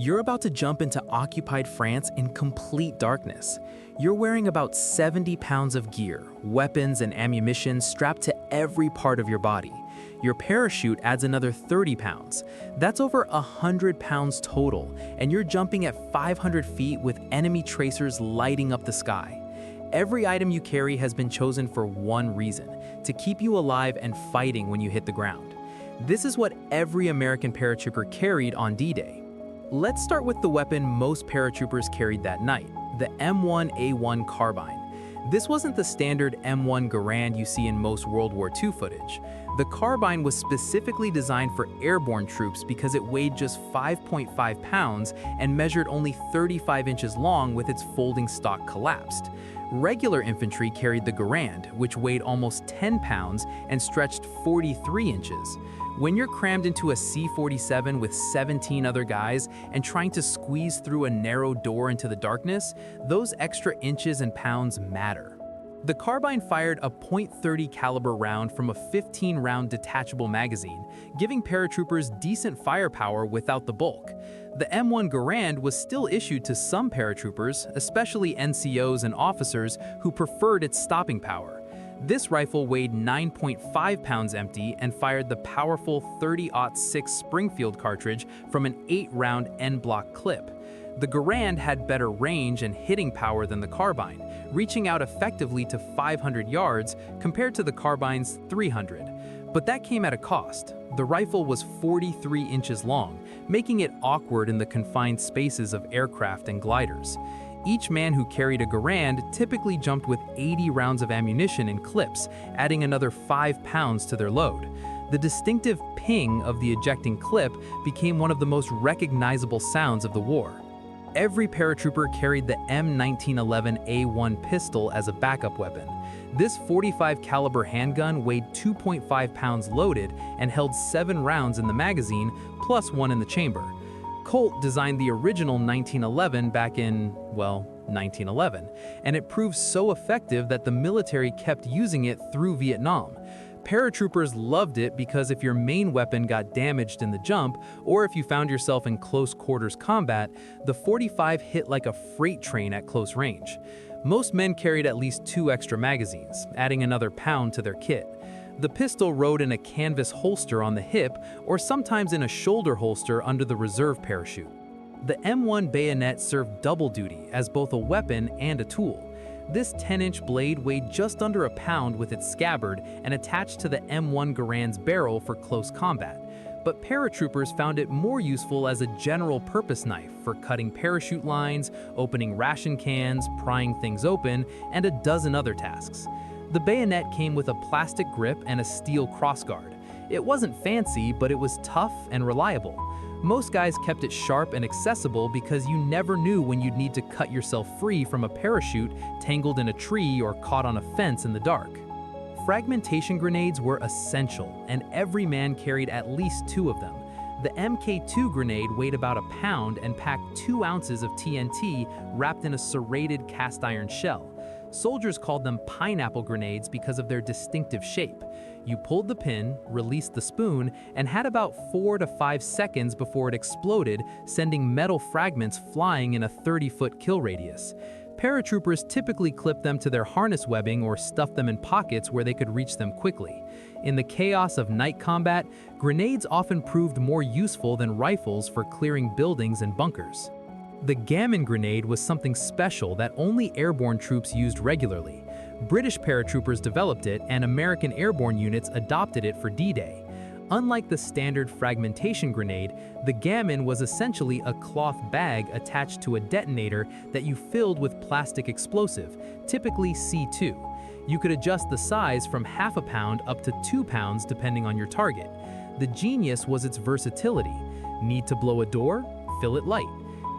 You're about to jump into occupied France in complete darkness. You're wearing about 70 pounds of gear, weapons, and ammunition strapped to every part of your body. Your parachute adds another 30 pounds. That's over 100 pounds total, and you're jumping at 500 feet with enemy tracers lighting up the sky. Every item you carry has been chosen for one reason: to keep you alive and fighting when you hit the ground. This is what every American paratrooper carried on D-Day. Let's start with the weapon most paratroopers carried that night, the M1A1 carbine. This wasn't the standard M1 Garand you see in most World War II footage. The carbine was specifically designed for airborne troops because it weighed just 5.5 pounds and measured only 35 inches long with its folding stock collapsed. Regular infantry carried the Garand, which weighed almost 10 pounds and stretched 43 inches. When you're crammed into a C-47 with 17 other guys and trying to squeeze through a narrow door into the darkness, those extra inches and pounds matter. The carbine fired a .30 caliber round from a 15-round detachable magazine, giving paratroopers decent firepower without the bulk. The M1 Garand was still issued to some paratroopers, especially NCOs and officers who preferred its stopping power. This rifle weighed 9.5 pounds empty and fired the powerful 30-06 Springfield cartridge from an 8-round N-block clip. The Garand had better range and hitting power than the carbine, reaching out effectively to 500 yards compared to the carbine's 300. But that came at a cost. The rifle was 43 inches long, making it awkward in the confined spaces of aircraft and gliders. Each man who carried a Garand typically jumped with 80 rounds of ammunition in clips, adding another 5 pounds to their load. The distinctive ping of the ejecting clip became one of the most recognizable sounds of the war. Every paratrooper carried the M1911A1 pistol as a backup weapon. This 45 caliber handgun weighed 2.5 pounds loaded and held 7 rounds in the magazine, plus 1 in the chamber. Colt designed the original 1911 back in, well, 1911, and it proved so effective that the military kept using it through Vietnam. Paratroopers loved it because if your main weapon got damaged in the jump, or if you found yourself in close quarters combat, the 45 hit like a freight train at close range. Most men carried at least 2 extra magazines, adding another pound to their kit. The pistol rode in a canvas holster on the hip or sometimes in a shoulder holster under the reserve parachute. The M1 bayonet served double duty as both a weapon and a tool. This 10-inch blade weighed just under a pound with its scabbard and attached to the M1 Garand's barrel for close combat. But paratroopers found it more useful as a general-purpose knife for cutting parachute lines, opening ration cans, prying things open, and a dozen other tasks. The bayonet came with a plastic grip and a steel crossguard. It wasn't fancy, but it was tough and reliable. Most guys kept it sharp and accessible because you never knew when you'd need to cut yourself free from a parachute tangled in a tree or caught on a fence in the dark. Fragmentation grenades were essential, and every man carried at least 2 of them. The Mk2 grenade weighed about a pound and packed 2 ounces of TNT wrapped in a serrated cast iron shell. Soldiers called them pineapple grenades because of their distinctive shape. You pulled the pin, released the spoon, and had about 4 to 5 seconds before it exploded, sending metal fragments flying in a 30-foot kill radius. Paratroopers typically clipped them to their harness webbing or stuffed them in pockets where they could reach them quickly. In the chaos of night combat, grenades often proved more useful than rifles for clearing buildings and bunkers. The gammon grenade was something special that only airborne troops used regularly. British paratroopers developed it, and American airborne units adopted it for D-Day. Unlike the standard fragmentation grenade, the gammon was essentially a cloth bag attached to a detonator that you filled with plastic explosive, typically C2. You could adjust the size from half a pound up to 2 pounds depending on your target. The genius was its versatility. Need to blow a door? Fill it light.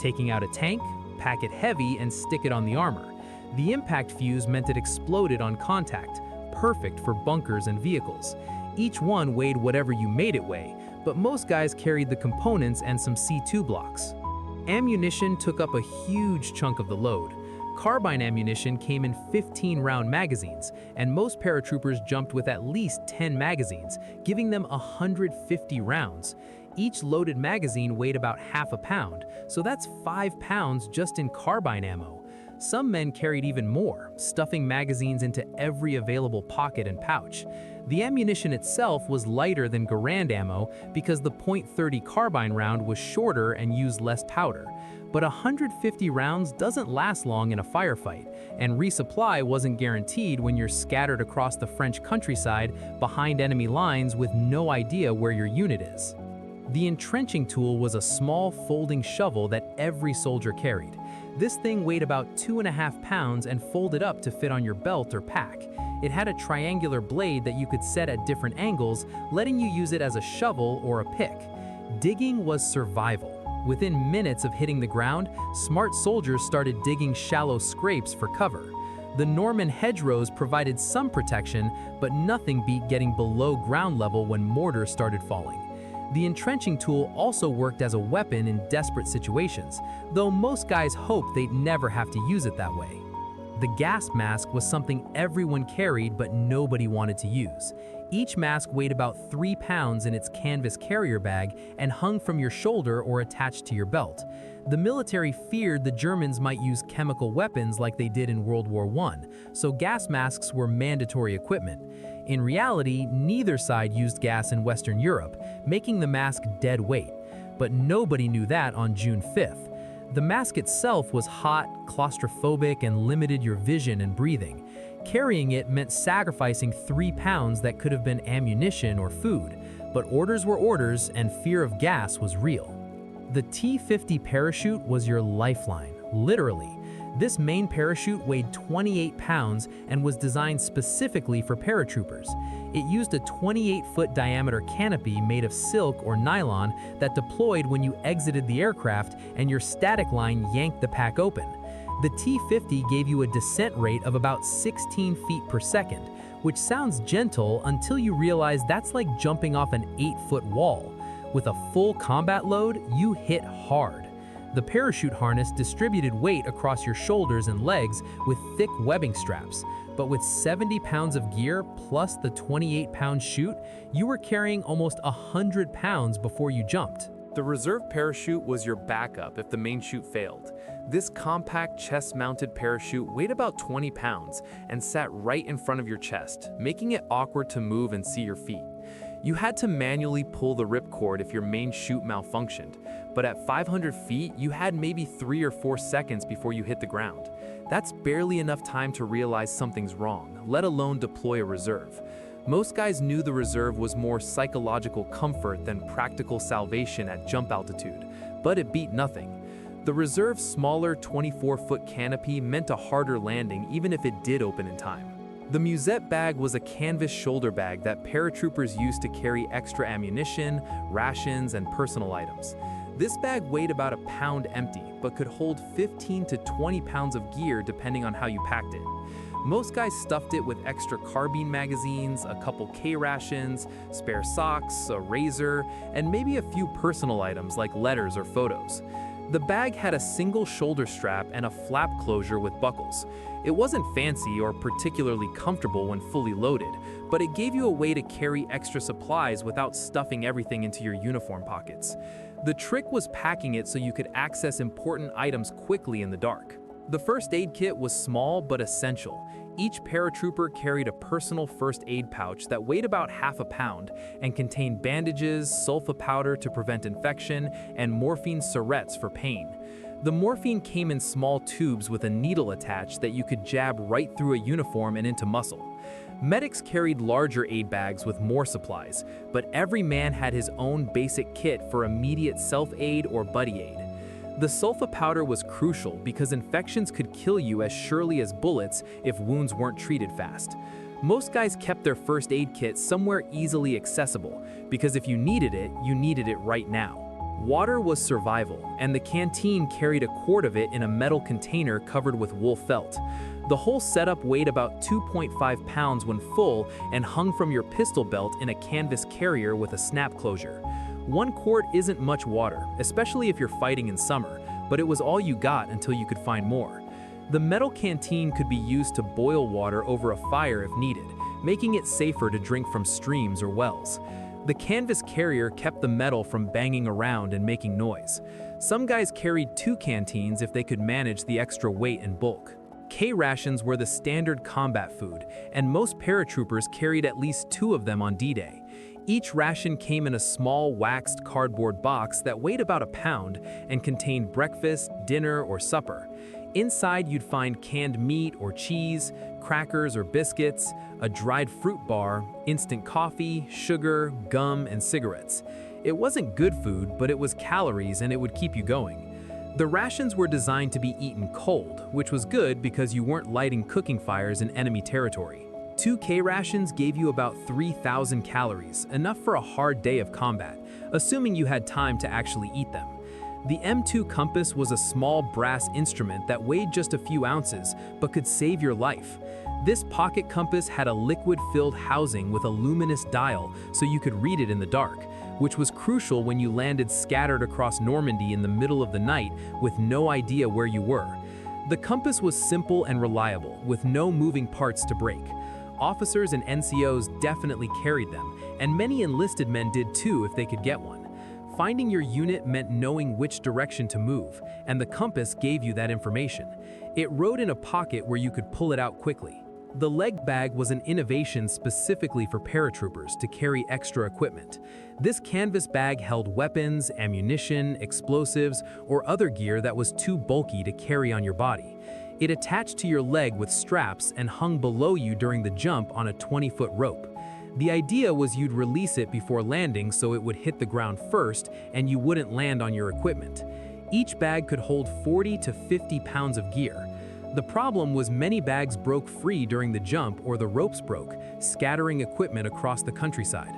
Taking out a tank? Pack it heavy and stick it on the armor. The impact fuse meant it exploded on contact, perfect for bunkers and vehicles. Each one weighed whatever you made it weigh, but most guys carried the components and some C2 blocks. Ammunition took up a huge chunk of the load. Carbine ammunition came in 15-round magazines, and most paratroopers jumped with at least 10 magazines, giving them 150 rounds. Each loaded magazine weighed about half a pound, so that's 5 pounds just in carbine ammo. Some men carried even more, stuffing magazines into every available pocket and pouch. The ammunition itself was lighter than Garand ammo because the .30 carbine round was shorter and used less powder. But 150 rounds doesn't last long in a firefight, and resupply wasn't guaranteed when you're scattered across the French countryside behind enemy lines with no idea where your unit is. The entrenching tool was a small folding shovel that every soldier carried. This thing weighed about 2.5 pounds and folded up to fit on your belt or pack. It had a triangular blade that you could set at different angles, letting you use it as a shovel or a pick. Digging was survival. Within minutes of hitting the ground, smart soldiers started digging shallow scrapes for cover. The Norman hedgerows provided some protection, but nothing beat getting below ground level when mortars started falling. The entrenching tool also worked as a weapon in desperate situations, though most guys hoped they'd never have to use it that way. The gas mask was something everyone carried but nobody wanted to use. Each mask weighed about 3 pounds in its canvas carrier bag and hung from your shoulder or attached to your belt. The military feared the Germans might use chemical weapons like they did in World War I, so gas masks were mandatory equipment. In reality, neither side used gas in Western Europe, making the mask dead weight. But nobody knew that on June 5th. The mask itself was hot, claustrophobic, and limited your vision and breathing. Carrying it meant sacrificing 3 pounds that could have been ammunition or food, but orders were orders and fear of gas was real. The T-50 parachute was your lifeline, literally. This main parachute weighed 28 pounds and was designed specifically for paratroopers. It used a 28-foot diameter canopy made of silk or nylon that deployed when you exited the aircraft and your static line yanked the pack open. The T-50 gave you a descent rate of about 16 feet per second, which sounds gentle until you realize that's like jumping off an 8-foot wall. With a full combat load, you hit hard. The parachute harness distributed weight across your shoulders and legs with thick webbing straps, but with 70 pounds of gear plus the 28-pound chute, you were carrying almost 100 pounds before you jumped. The reserve parachute was your backup if the main chute failed. This compact chest-mounted parachute weighed about 20 pounds and sat right in front of your chest, making it awkward to move and see your feet. You had to manually pull the ripcord if your main chute malfunctioned, but at 500 feet, you had maybe 3 or 4 seconds before you hit the ground. That's barely enough time to realize something's wrong, let alone deploy a reserve. Most guys knew the reserve was more psychological comfort than practical salvation at jump altitude, but it beat nothing. The reserve's smaller 24-foot canopy meant a harder landing even if it did open in time. The musette bag was a canvas shoulder bag that paratroopers used to carry extra ammunition, rations, and personal items. This bag weighed about a pound empty, but could hold 15 to 20 pounds of gear depending on how you packed it. Most guys stuffed it with extra carbine magazines, a couple K-rations, spare socks, a razor, and maybe a few personal items like letters or photos. The bag had a single shoulder strap and a flap closure with buckles. It wasn't fancy or particularly comfortable when fully loaded, but it gave you a way to carry extra supplies without stuffing everything into your uniform pockets. The trick was packing it so you could access important items quickly in the dark. The first aid kit was small but essential. Each paratrooper carried a personal first aid pouch that weighed about half a pound and contained bandages, sulfa powder to prevent infection, and morphine syrettes for pain. The morphine came in small tubes with a needle attached that you could jab right through a uniform and into muscle. Medics carried larger aid bags with more supplies, but every man had his own basic kit for immediate self-aid or buddy aid. The sulfa powder was crucial because infections could kill you as surely as bullets if wounds weren't treated fast. Most guys kept their first aid kit somewhere easily accessible because if you needed it right now. Water was survival, and the canteen carried a quart of it in a metal container covered with wool felt. The whole setup weighed about 2.5 pounds when full and hung from your pistol belt in a canvas carrier with a snap closure. 1 quart isn't much water, especially if you're fighting in summer, but it was all you got until you could find more. The metal canteen could be used to boil water over a fire if needed, making it safer to drink from streams or wells. The canvas carrier kept the metal from banging around and making noise. Some guys carried 2 canteens if they could manage the extra weight and bulk. K-rations were the standard combat food, and most paratroopers carried at least 2 of them on D-Day. Each ration came in a small waxed cardboard box that weighed about a pound and contained breakfast, dinner, or supper. Inside you'd find canned meat or cheese, crackers or biscuits, a dried fruit bar, instant coffee, sugar, gum, and cigarettes. It wasn't good food, but it was calories and it would keep you going. The rations were designed to be eaten cold, which was good because you weren't lighting cooking fires in enemy territory. 2 K-rations gave you about 3,000 calories, enough for a hard day of combat, assuming you had time to actually eat them. The M2 compass was a small brass instrument that weighed just a few ounces, but could save your life. This pocket compass had a liquid-filled housing with a luminous dial so you could read it in the dark, which was crucial when you landed scattered across Normandy in the middle of the night with no idea where you were. The compass was simple and reliable, with no moving parts to break. Officers and NCOs definitely carried them, and many enlisted men did too if they could get one. Finding your unit meant knowing which direction to move, and the compass gave you that information. It rode in a pocket where you could pull it out quickly. The leg bag was an innovation specifically for paratroopers to carry extra equipment. This canvas bag held weapons, ammunition, explosives, or other gear that was too bulky to carry on your body. It attached to your leg with straps and hung below you during the jump on a 20-foot rope. The idea was you'd release it before landing so it would hit the ground first and you wouldn't land on your equipment. Each bag could hold 40 to 50 pounds of gear. The problem was many bags broke free during the jump or the ropes broke, scattering equipment across the countryside.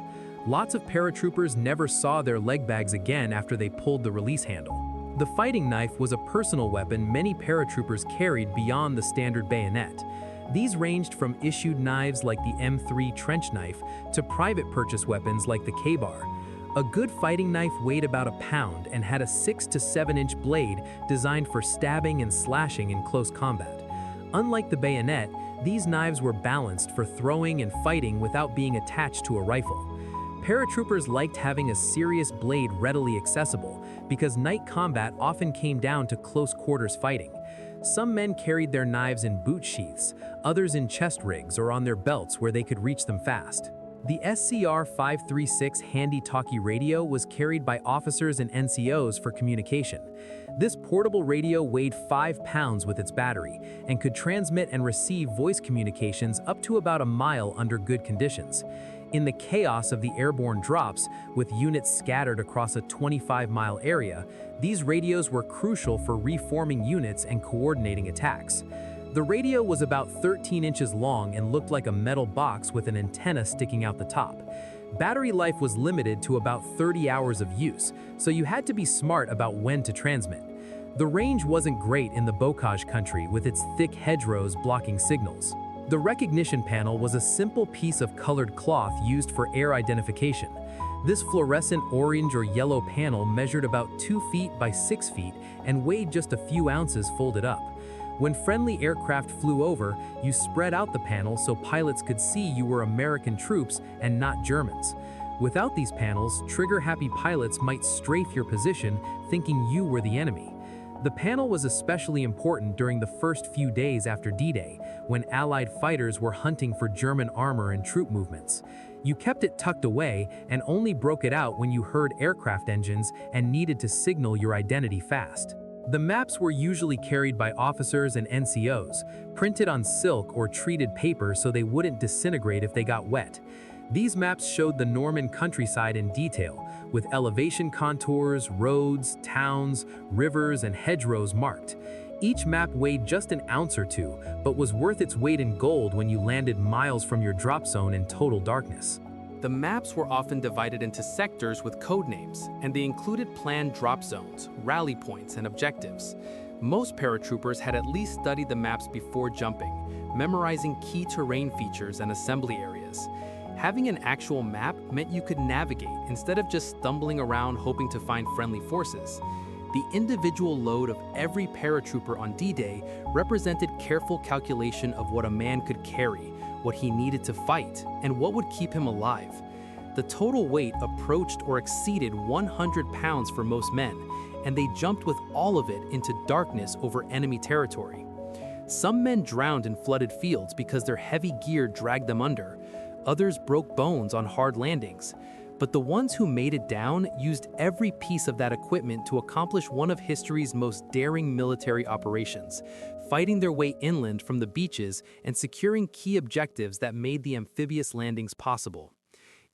Lots of paratroopers never saw their leg bags again after they pulled the release handle. The fighting knife was a personal weapon many paratroopers carried beyond the standard bayonet. These ranged from issued knives like the M3 trench knife to private purchase weapons like the K-bar. A good fighting knife weighed about a pound and had a 6 to 7 inch blade designed for stabbing and slashing in close combat. Unlike the bayonet, these knives were balanced for throwing and fighting without being attached to a rifle. Paratroopers liked having a serious blade readily accessible because night combat often came down to close quarters fighting. Some men carried their knives in boot sheaths, others in chest rigs or on their belts where they could reach them fast. The SCR-536 handy-talkie radio was carried by officers and NCOs for communication. This portable radio weighed 5 pounds with its battery and could transmit and receive voice communications up to about a mile under good conditions. In the chaos of the airborne drops, with units scattered across a 25-mile area, these radios were crucial for reforming units and coordinating attacks. The radio was about 13 inches long and looked like a metal box with an antenna sticking out the top. Battery life was limited to about 30 hours of use, so you had to be smart about when to transmit. The range wasn't great in the Bocage country with its thick hedgerows blocking signals. The recognition panel was a simple piece of colored cloth used for air identification. This fluorescent orange or yellow panel measured about 2 feet by 6 feet and weighed just a few ounces folded up. When friendly aircraft flew over, you spread out the panel so pilots could see you were American troops and not Germans. Without these panels, trigger-happy pilots might strafe your position, thinking you were the enemy. The panel was especially important during the first few days after D-Day, when Allied fighters were hunting for German armor and troop movements. You kept it tucked away and only broke it out when you heard aircraft engines and needed to signal your identity fast. The maps were usually carried by officers and NCOs, printed on silk or treated paper so they wouldn't disintegrate if they got wet. These maps showed the Norman countryside in detail, with elevation contours, roads, towns, rivers, and hedgerows marked. Each map weighed just an ounce or two, but was worth its weight in gold when you landed miles from your drop zone in total darkness. The maps were often divided into sectors with code names, and they included planned drop zones, rally points, and objectives. Most paratroopers had at least studied the maps before jumping, memorizing key terrain features and assembly areas. Having an actual map meant you could navigate instead of just stumbling around hoping to find friendly forces. The individual load of every paratrooper on D-Day represented careful calculation of what a man could carry, what he needed to fight, and what would keep him alive. The The total weight approached or exceeded 100 pounds for most men, and they jumped with all of it into darkness over enemy territory. Some men drowned in flooded fields because their heavy gear dragged them under. Others broke bones on hard landings. But the ones who made it down used every piece of that equipment to accomplish one of history's most daring military operations, fighting their way inland from the beaches and securing key objectives that made the amphibious landings possible.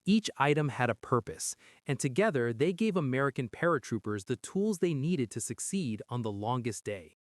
Each item had a purpose, and together they gave American paratroopers the tools they needed to succeed on the longest day.